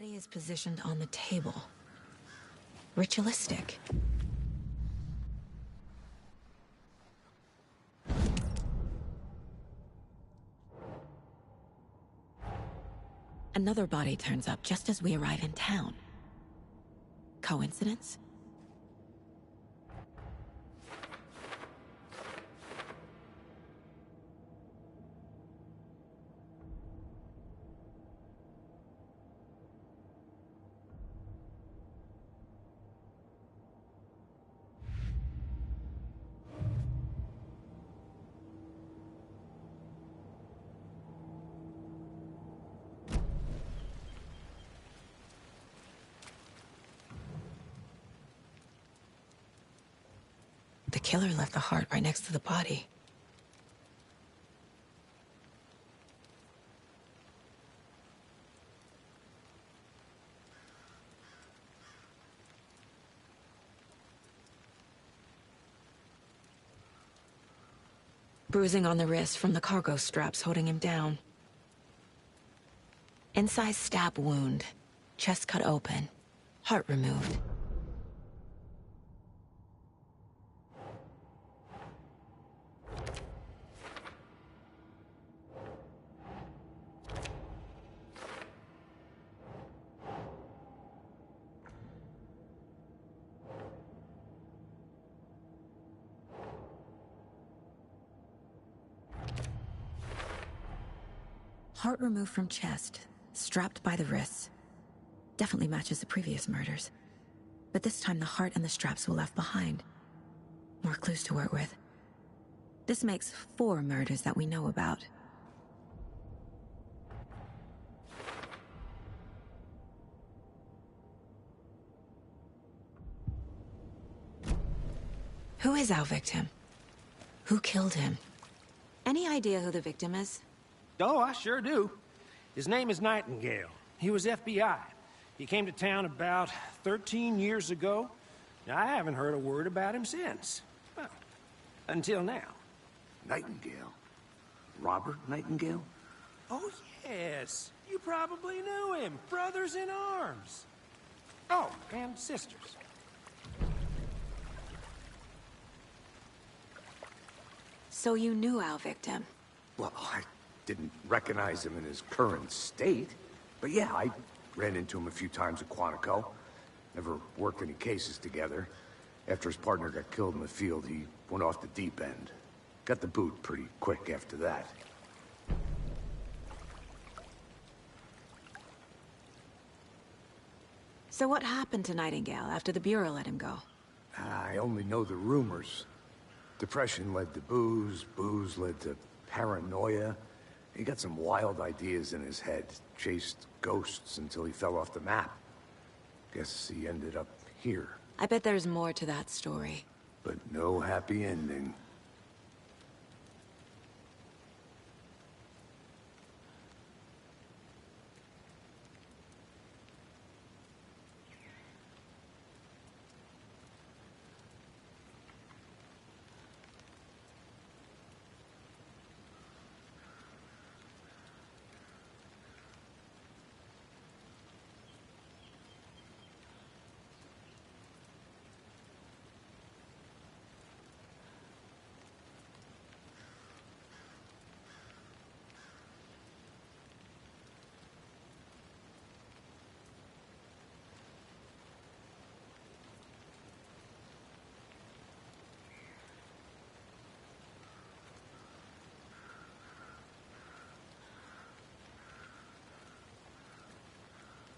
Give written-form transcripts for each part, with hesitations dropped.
body is positioned on the table. Ritualistic. Another body turns up just as we arrive in town. Coincidence? The killer left the heart right next to the body. Bruising on the wrist from the cargo straps holding him down. Incised stab wound. Chest cut open. Heart removed. Heart removed from chest, strapped by the wrists. Definitely matches the previous murders. But this time the heart and the straps were left behind. More clues to work with. This makes 4 murders that we know about. Who is our victim? Who killed him? Any idea who the victim is? Oh, I sure do. His name is Nightingale. He was FBI. He came to town about 13 years ago. I haven't heard a word about him since. Well, until now. Nightingale? Robert Nightingale? Oh, yes. You probably knew him. Brothers in arms. Oh, and sisters. So you knew our victim? Well, I didn't recognize him in his current state. But yeah, I ran into him a few times at Quantico. Never worked any cases together. After his partner got killed in the field, he went off the deep end. Got the boot pretty quick after that. So what happened to Nightingale after the Bureau let him go? I only know the rumors. Depression led to booze, booze led to paranoia. He got some wild ideas in his head, chased ghosts until he fell off the map. Guess he ended up here. I bet there's more to that story. But no happy ending.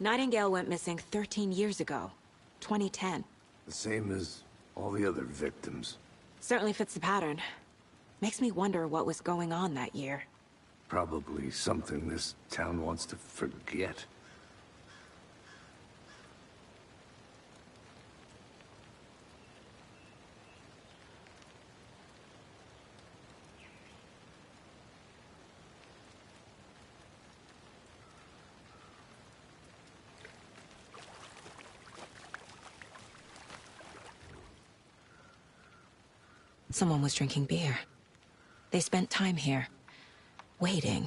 Nightingale went missing 13 years ago. 2010. The same as all the other victims. Certainly fits the pattern. Makes me wonder what was going on that year. Probably something this town wants to forget. Someone was drinking beer. They spent time here, waiting.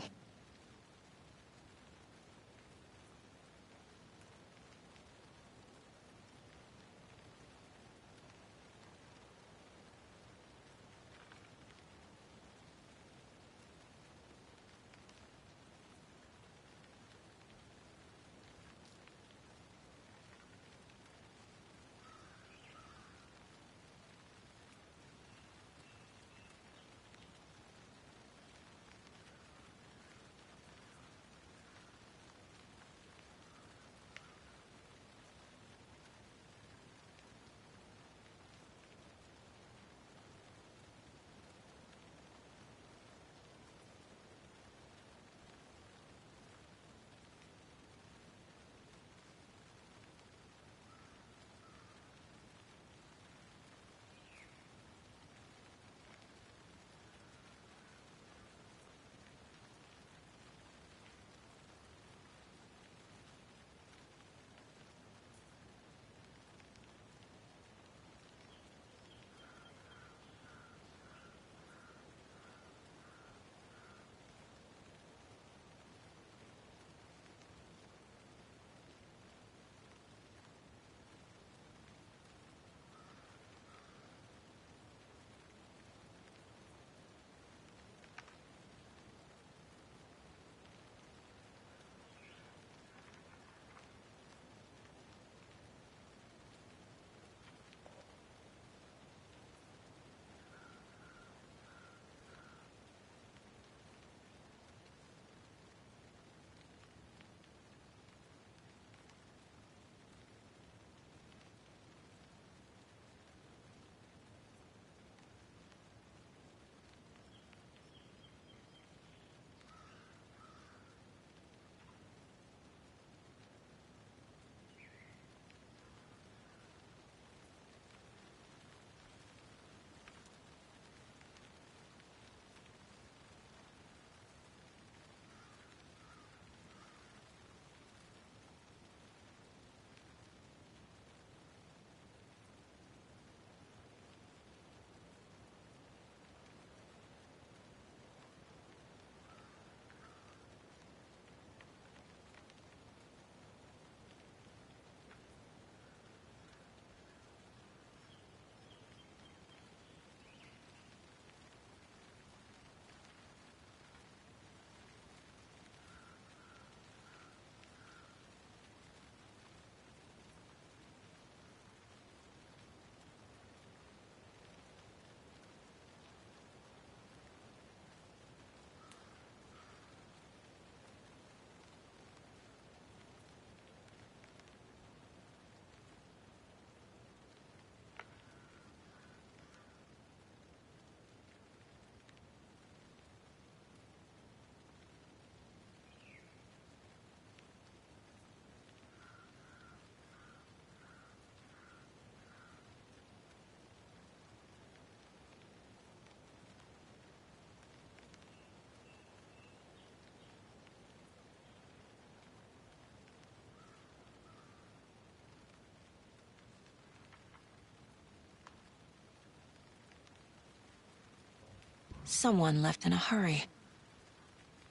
Someone left in a hurry.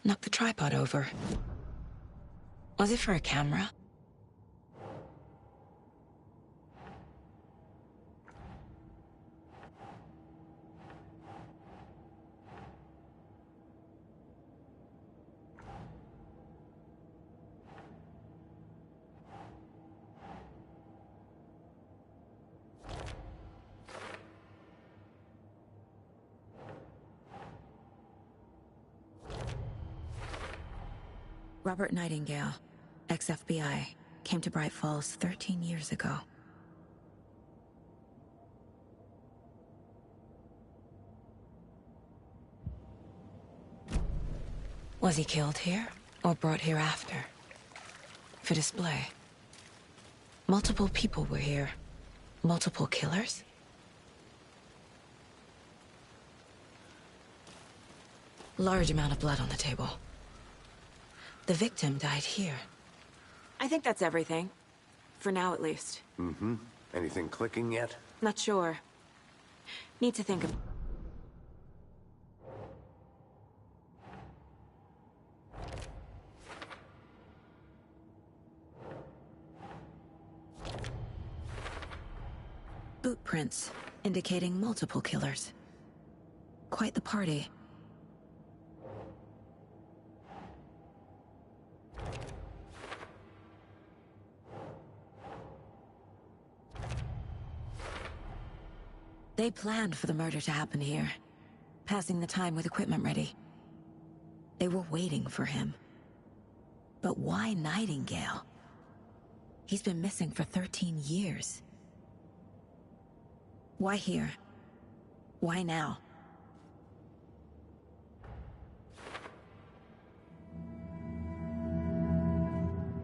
Knocked the tripod over. Was it for a camera? Robert Nightingale, ex-FBI, came to Bright Falls 13 years ago. Was he killed here, or brought here after? For display. Multiple people were here. Multiple killers? Large amount of blood on the table. The victim died here. I think that's everything. For now, at least. Mm-hmm. Anything clicking yet? Not sure. Need to think of... Boot prints, indicating multiple killers. Quite the party. They planned for the murder to happen here, passing the time with equipment ready. They were waiting for him. But why Nightingale? He's been missing for 13 years. Why here? Why now?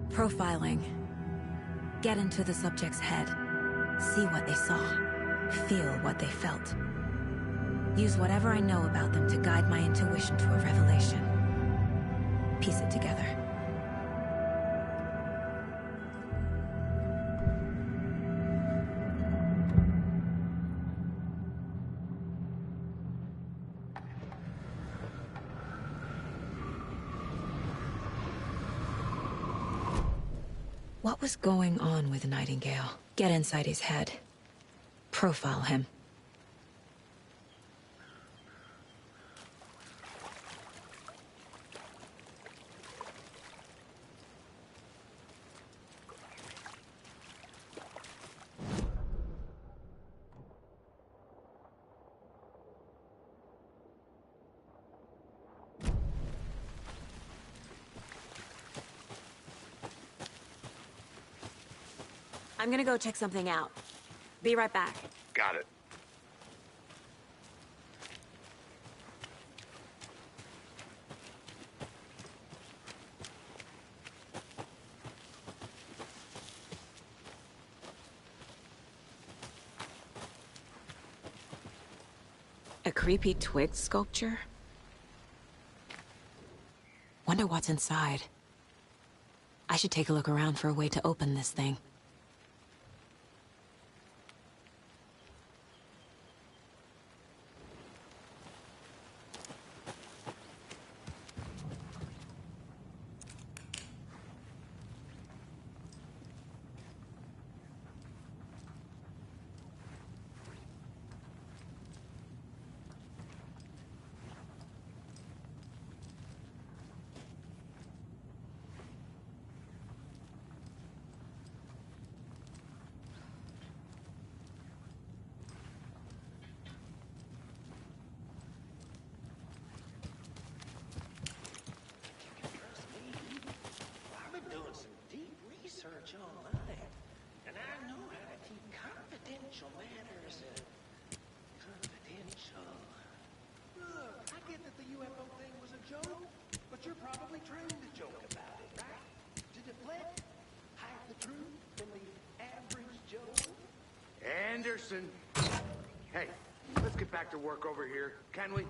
Profiling. Get into the subject's head. See what they saw. Feel what they felt. Use whatever I know about them to guide my intuition to a revelation. Piece it together. What was going on with Nightingale? Get inside his head. Profile him. I'm gonna go check something out. Be right back. Got it. A creepy twig sculpture? Wonder what's inside. I should take a look around for a way to open this thing. Anderson! Hey, let's get back to work over here, can we?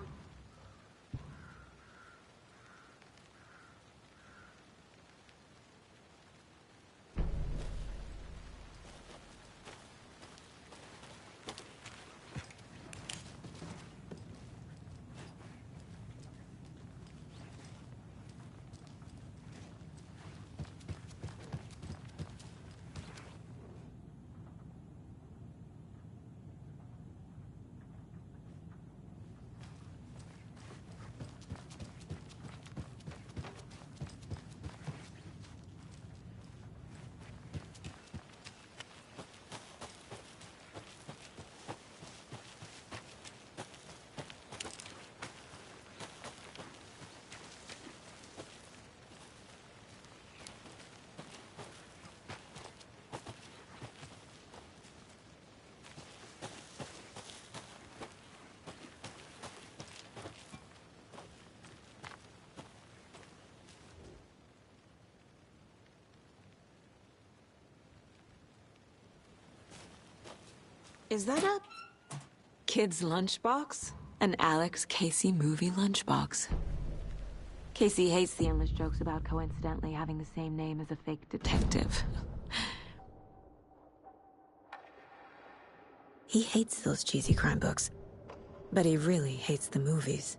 Is that a kid's lunchbox? An Alex Casey movie lunchbox. Casey hates the endless jokes about coincidentally having the same name as a fake detective. He hates those cheesy crime books, but he really hates the movies.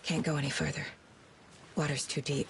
Can't go any further. Water's too deep.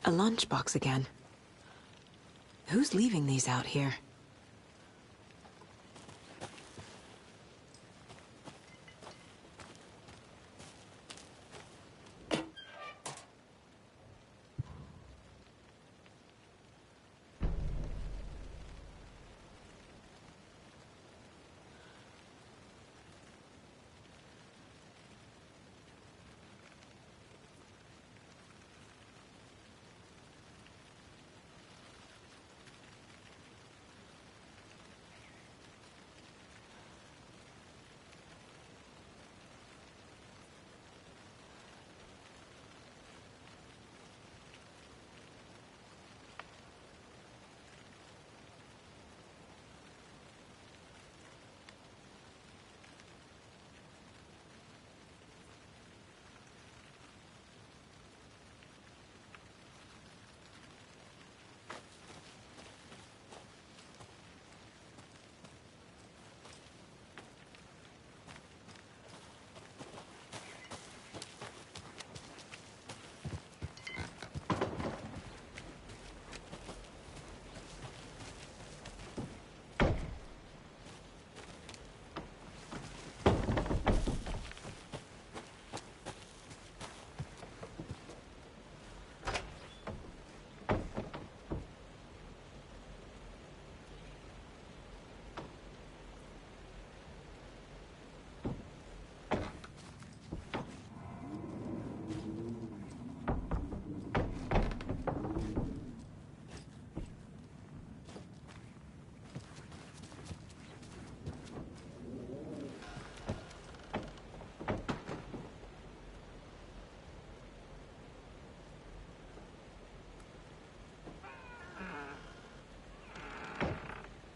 A lunchbox again. Who's leaving these out here?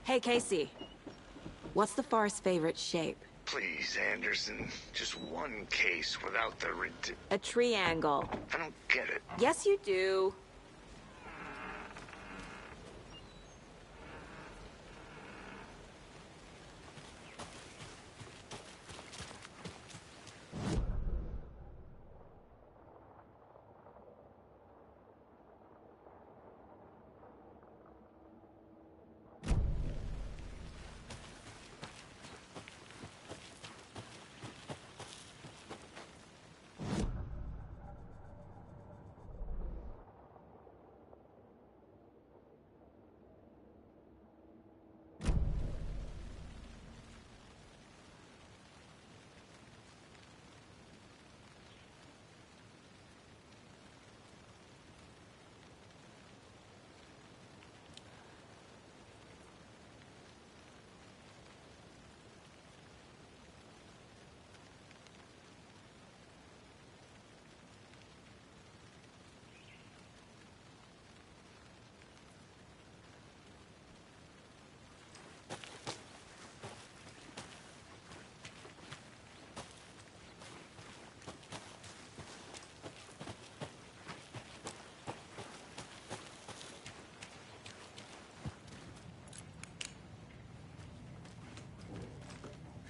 Hey, Casey. What's the far's favorite shape? Please, Anderson. Just one case without the A triangle. I don't get it. Yes, you do.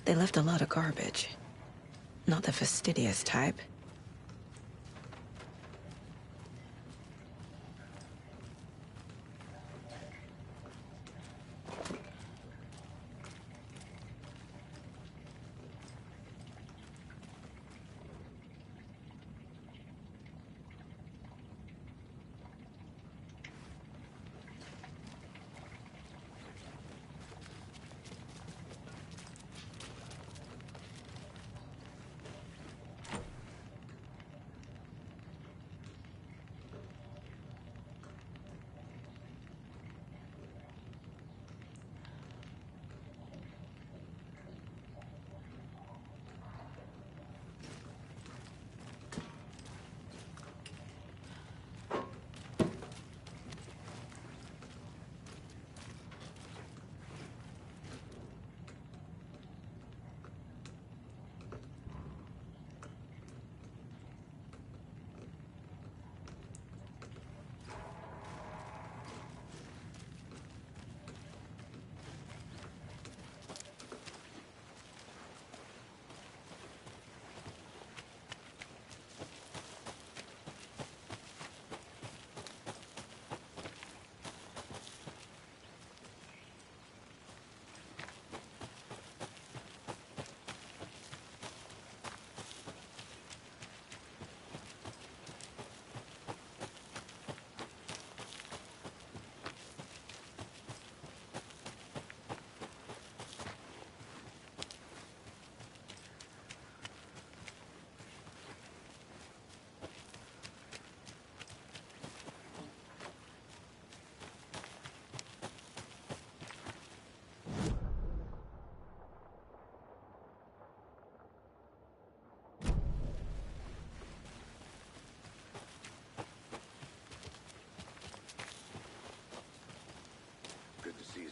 They left a lot of garbage. Not the fastidious type.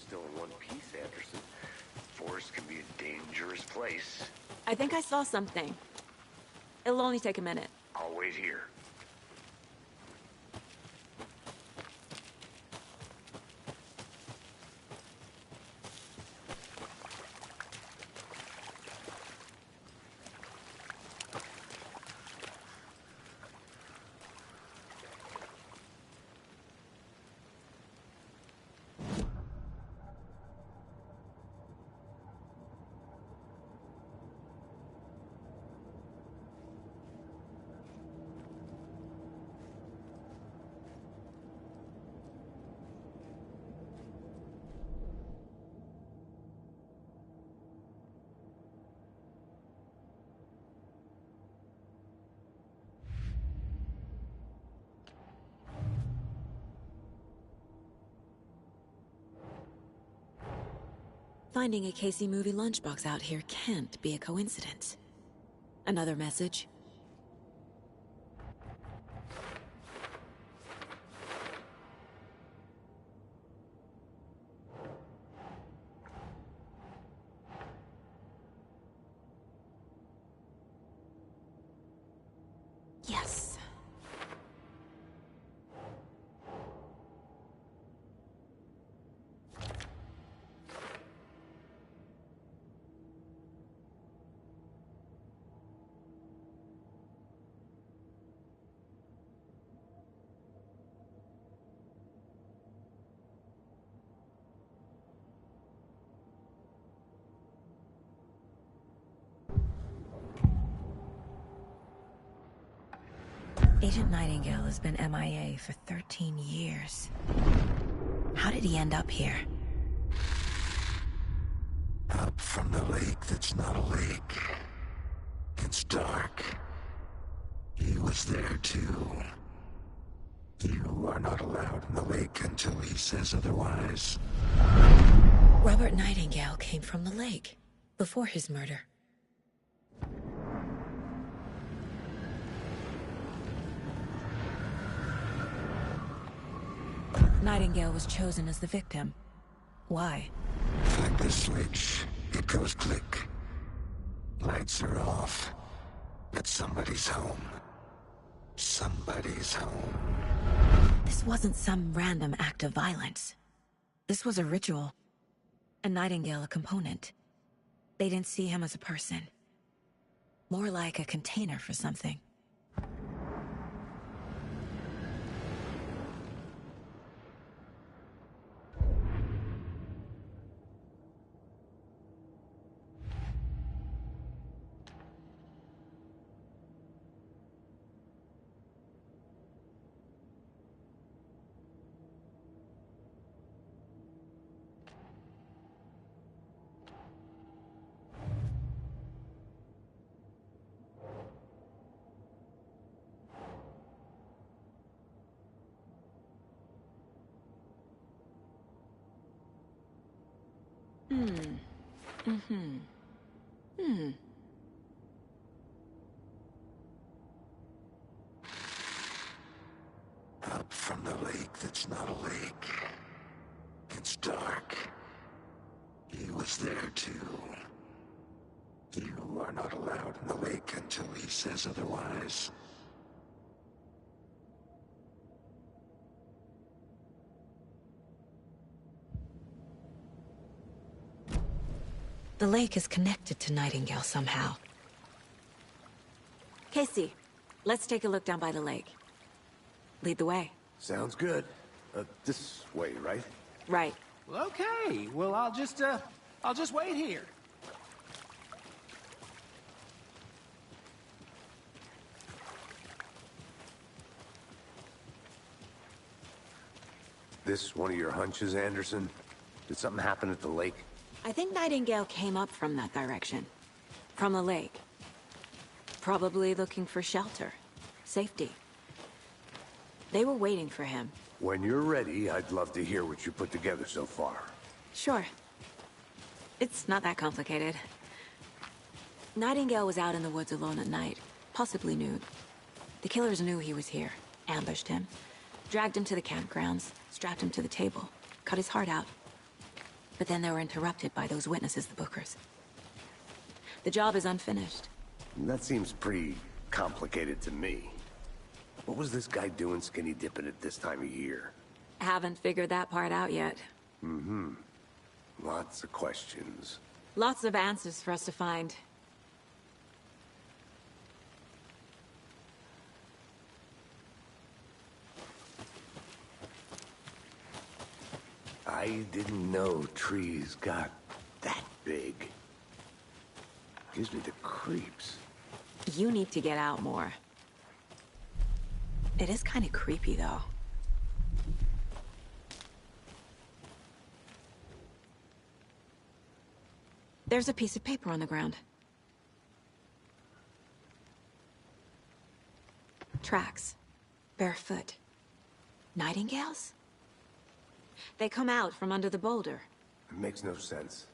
Still in one piece, Anderson. Forest can be a dangerous place. I think I saw something. It'll only take a minute. I'll wait here. Finding a Casey movie lunchbox out here can't be a coincidence. Another message? Yes. Agent Nightingale has been MIA for 13 years. How did he end up here? Up from the lake that's not a lake. It's dark. He was there too. You are not allowed in the lake until he says otherwise. Robert Nightingale came from the lake before his murder. Nightingale was chosen as the victim. Why? Flick the switch. It goes click. Lights are off. But somebody's home. Somebody's home. This wasn't some random act of violence. This was a ritual. And Nightingale a component. They didn't see him as a person. More like a container for something. Up from the lake that's not a lake. It's dark. He was there too. You are not allowed in the lake until he says otherwise. The lake is connected to Nightingale somehow. Casey, let's take a look down by the lake. Lead the way. Sounds good. This way, right? Right. Well, okay. Well, I'll just wait here. This one of your hunches, Anderson? Did something happen at the lake? I think Nightingale came up from that direction. From the lake. Probably looking for shelter. Safety. They were waiting for him. When you're ready, I'd love to hear what you put together so far. Sure. It's not that complicated. Nightingale was out in the woods alone at night, possibly nude. The killers knew he was here, ambushed him, dragged him to the campgrounds, strapped him to the table, cut his heart out. But then they were interrupted by those witnesses, the Bookers. The job is unfinished. That seems pretty complicated to me. What was this guy doing skinny dipping at this time of year? Haven't figured that part out yet. Lots of questions. Lots of answers for us to find. I didn't know trees got that big. Gives me the creeps. You need to get out more. It is kind of creepy, though. There's a piece of paper on the ground. Tracks. Barefoot. Nightingales? They come out from under the boulder. It makes no sense.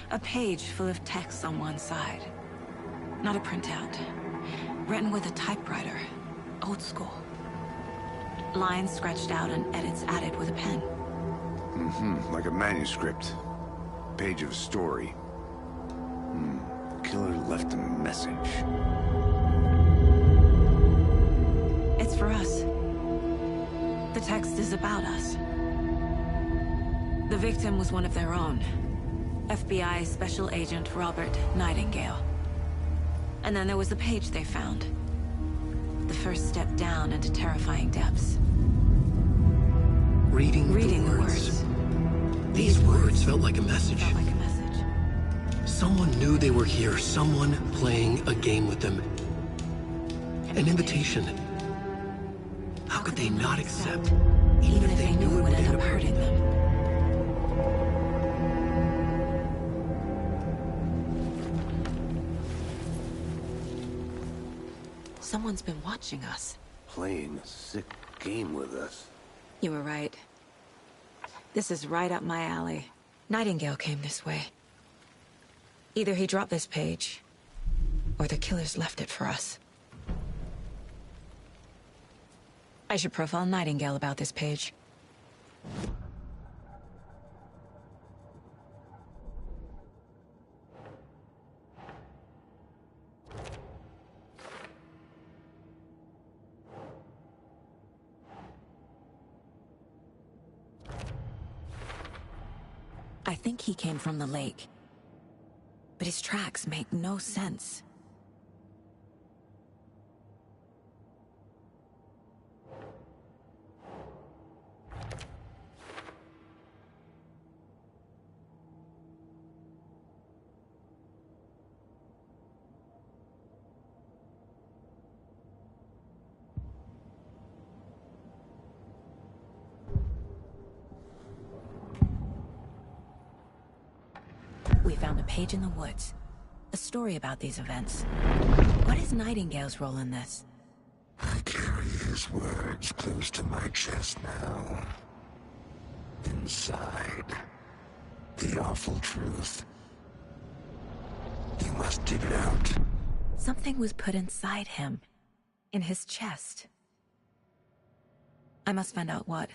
A page full of text on one side. Not a printout. Written with a typewriter. Old school. Lines scratched out and edits added with a pen. Like a manuscript. Page of a story. Killer left a message. It's for us. The text is about us. The victim was one of their own. FBI Special Agent Robert Nightingale. And then there was the page they found. The first step down into terrifying depths. Reading the words. These words felt like a message. Someone knew they were here. Someone playing a game with them. An invitation. How could they not accept, even if they knew it would end up hurting them? Someone's been watching us. Playing a sick game with us. You were right. This is right up my alley. Nightingale came this way. Either he dropped this page, or the killers left it for us. I should profile Nightingale about this page. I think he came from the lake. But his tracks make no sense. We found a page in the woods. A story about these events. What is Nightingale's role in this? I carry his words close to my chest now. Inside, the awful truth. You must dig it out. Something was put inside him. In his chest. I must find out what.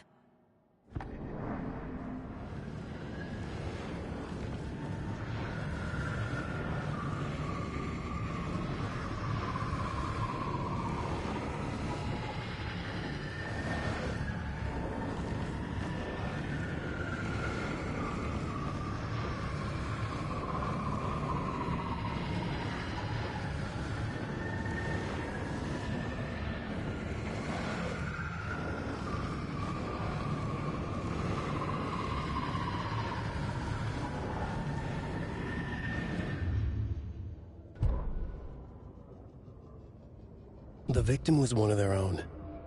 The victim was one of their own.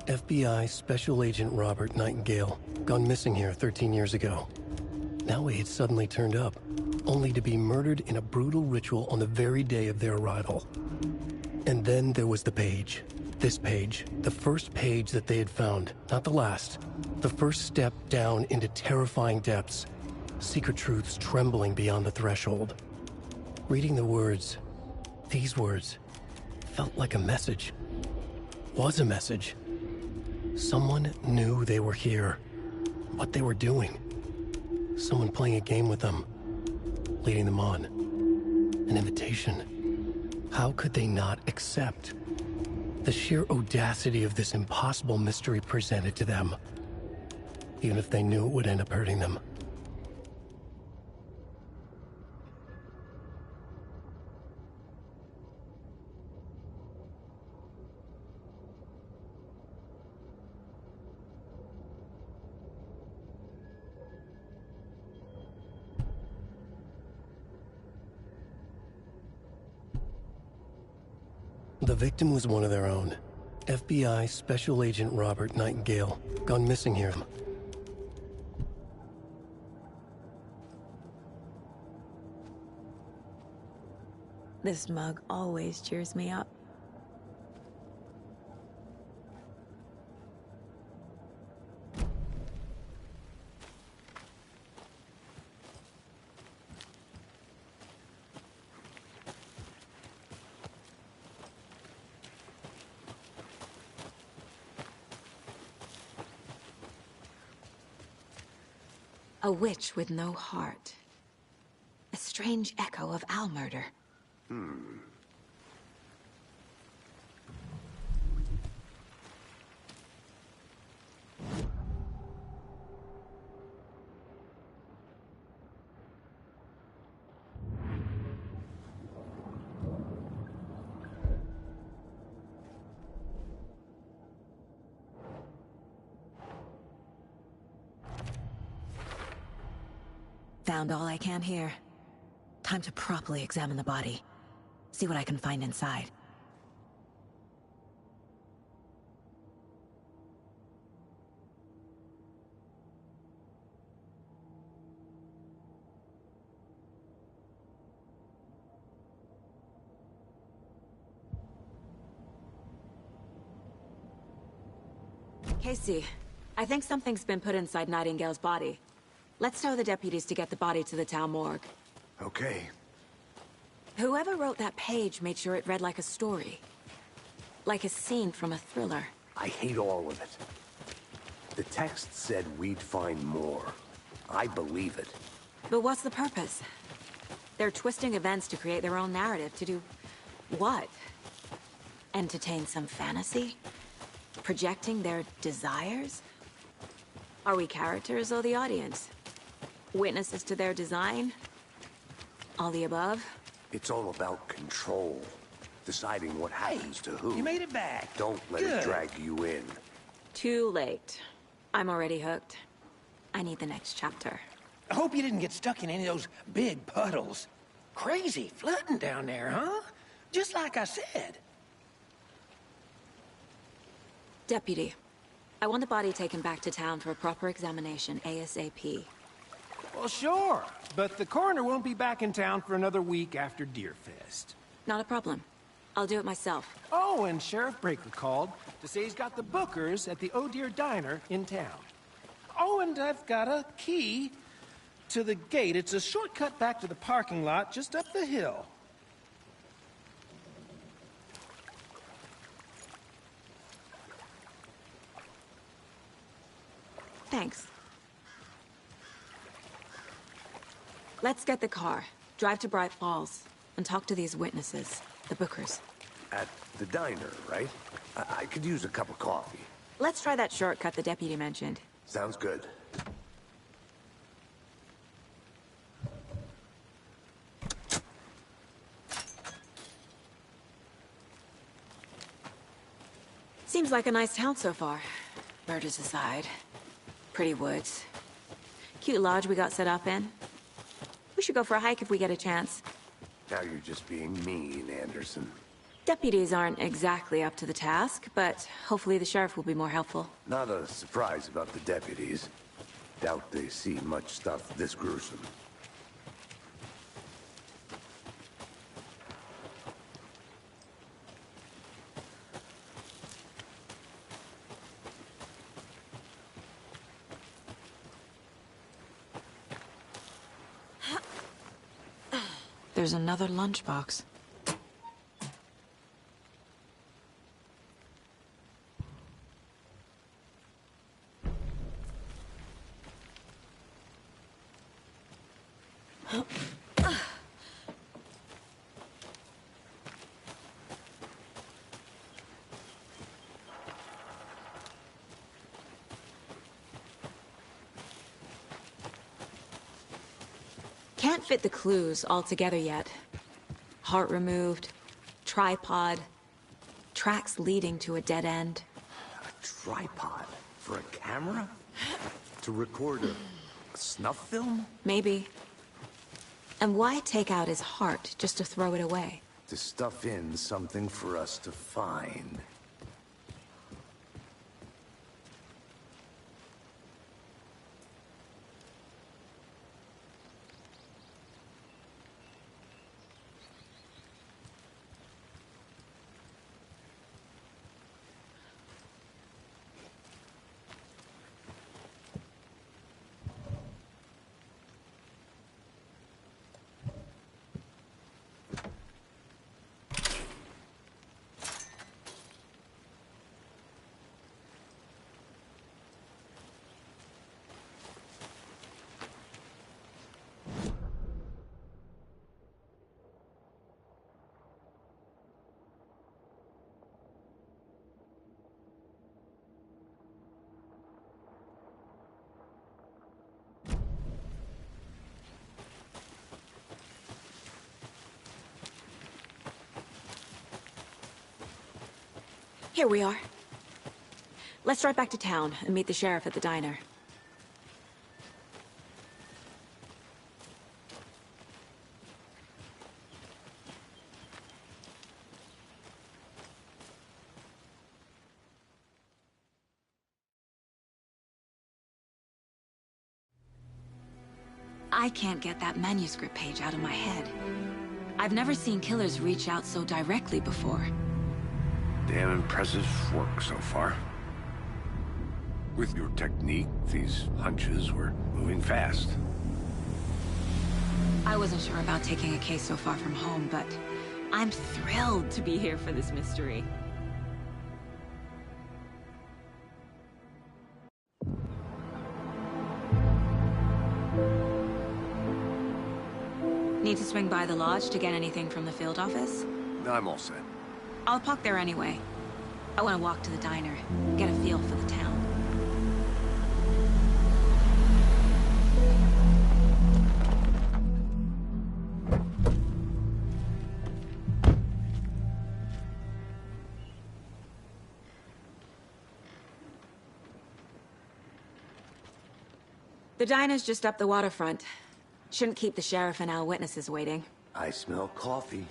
FBI Special Agent Robert Nightingale, gone missing here 13 years ago. Now he had suddenly turned up, only to be murdered in a brutal ritual on the very day of their arrival. And then there was the page. This page, the first page that they had found, not the last. The first step down into terrifying depths. Secret truths trembling beyond the threshold. Reading the words, these words, felt like a message. Was a message. Someone knew they were here. What they were doing. Someone playing a game with them. Leading them on. An invitation. How could they not accept? The sheer audacity of this impossible mystery presented to them. Even if they knew it would end up hurting them. The victim was one of their own. FBI Special Agent Robert Nightingale, gone missing here. This mug always cheers me up. A witch with no heart. A strange echo of Al murder. Found all I can here. Time to properly examine the body. See what I can find inside. Casey, I think something's been put inside Nightingale's body. Let's tell the deputies to get the body to the town morgue. Okay. Whoever wrote that page made sure it read like a story. Like a scene from a thriller. I hate all of it. The text said we'd find more. I believe it. But what's the purpose? They're twisting events to create their own narrative. To do what? Entertain some fantasy? Projecting their desires? Are we characters or the audience? Witnesses to their design? All the above? It's all about control. Deciding what happens to who. You made it back. Don't let Good. it drag you in. Too late. I'm already hooked. I need the next chapter. I hope you didn't get stuck in any of those big puddles. Crazy flooding down there, huh? Just like I said. Deputy, I want the body taken back to town for a proper examination ASAP. Well, sure. But the coroner won't be back in town for another week after Deerfest. Not a problem. I'll do it myself. Oh, and Sheriff Breaker called to say he's got the Bookers at the Oh Dear Diner in town. Oh, and I've got a key to the gate. It's a shortcut back to the parking lot just up the hill. Thanks. Let's get the car, drive to Bright Falls, and talk to these witnesses, the Bookers. At the diner, right? I could use a cup of coffee. Let's try that shortcut the deputy mentioned. Sounds good. Seems like a nice town so far. Murders aside. Pretty woods. Cute lodge we got set up in. We should go for a hike if we get a chance. Now you're just being mean, Anderson. Deputies aren't exactly up to the task, but hopefully the sheriff will be more helpful. Not a surprise about the deputies. Doubt they see much stuff this gruesome. There's another lunchbox. Can't fit the clues all together yet. Heart removed, tripod, tracks leading to a dead end. A tripod? For a camera? To record a snuff film? Maybe. And why take out his heart just to throw it away? To stuff in something for us to find. Here we are. Let's drive back to town and meet the sheriff at the diner. I can't get that manuscript page out of my head. I've never seen killers reach out so directly before. Damn impressive work so far. With your technique, these hunches were moving fast. I wasn't sure about taking a case so far from home, but I'm thrilled to be here for this mystery. Need to swing by the lodge to get anything from the field office? I'm all set. I'll park there anyway. I want to walk to the diner, get a feel for the town. The diner's just up the waterfront. Shouldn't keep the sheriff and our witnesses waiting. I smell coffee.